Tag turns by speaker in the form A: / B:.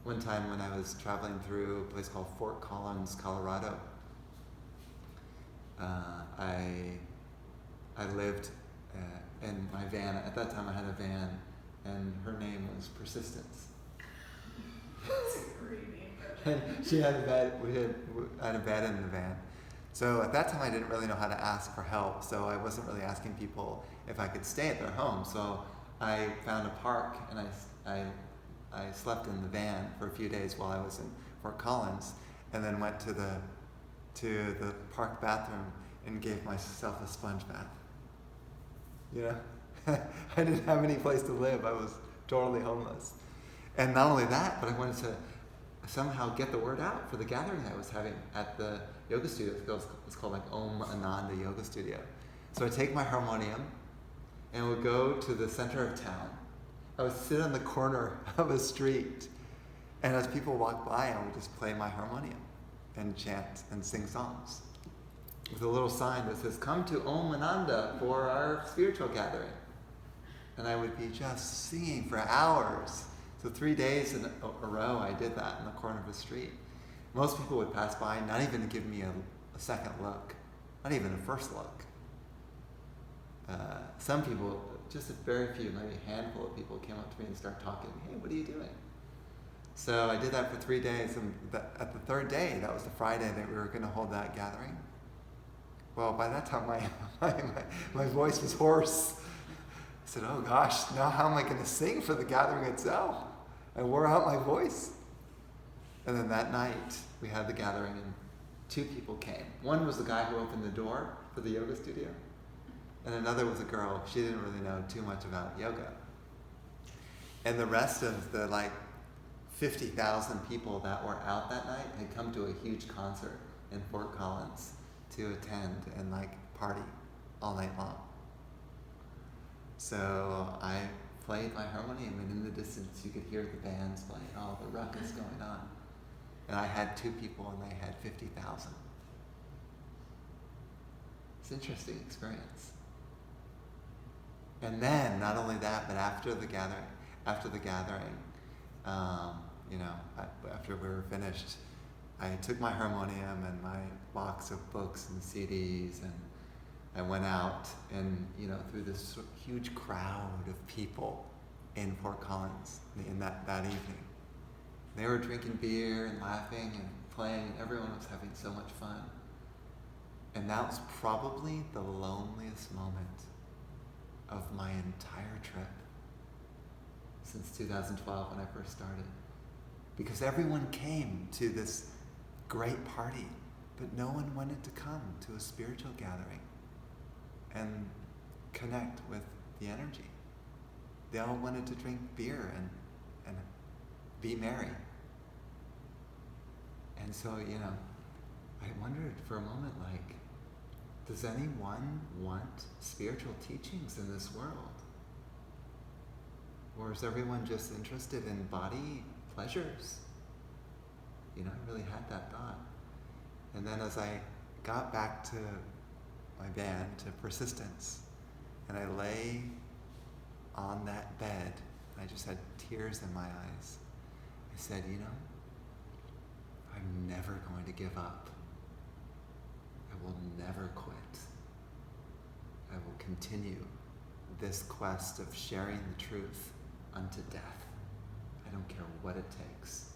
A: one time when I was traveling through a place called Fort Collins, Colorado, I lived in my van. At that time I had a van, and her name was Persistence.
B: That's a great name for a van.
A: And she had a bed, I had a bed in the van. So at that time I didn't really know how to ask for help, so I wasn't really asking people if I could stay at their home. So I found a park, and I slept in the van for a few days while I was in Fort Collins, and then went to the park bathroom and gave myself a sponge bath. You know, I didn't have any place to live. I was totally homeless. And not only that, but I wanted to somehow get the word out for the gathering I was having at the yoga studio. It's called like Om Ananda Yoga Studio. So I take my harmonium and would go to the center of town. I would sit on the corner of a street, and as people walked by, I would just play my harmonium and chant and sing songs with a little sign that says, "Come to Om Ananda for our spiritual gathering." And I would be just singing for hours. So 3 days in a row I did that in the corner of the street. Most people would pass by, not even to give me a second look, not even a first look. Some people, just a very few, maybe a handful of people came up to me and started talking. "Hey, what are you doing?" So I did that for 3 days, and at the third day, that was the Friday that we were going to hold that gathering. Well, by that time, my voice was hoarse. I said, "Oh gosh, now how am I going to sing for the gathering itself?" I wore out my voice. And then that night, we had the gathering, and 2 people came. One was the guy who opened the door for the yoga studio, and another was a girl. She didn't really know too much about yoga. And the rest of the 50,000 people that were out that night had come to a huge concert in Fort Collins to attend and party all night long. So I played my harmonium, and in the distance you could hear the bands playing, all the ruckus going on. And I had 2 people, and they had 50,000. It's an interesting experience. And then, not only that, but after the gathering, after we were finished, I took my harmonium and my box of books and CDs, and I went out and, through this huge crowd of people in Fort Collins in that evening. They were drinking beer and laughing and playing, and everyone was having so much fun. And that was probably the loneliest moment of my entire trip since 2012 when I first started. Because everyone came to this great party, but no one wanted to come to a spiritual gathering and connect with the energy. They all wanted to drink beer and be merry. And so, I wondered for a moment, does anyone want spiritual teachings in this world? Or is everyone just interested in body pleasures? I really had that thought. And then as I got back to my van, to Persistence, and I lay on that bed, and I just had tears in my eyes, I said, I'm never going to give up. I will never quit. I will continue this quest of sharing the truth unto death. I don't care what it takes.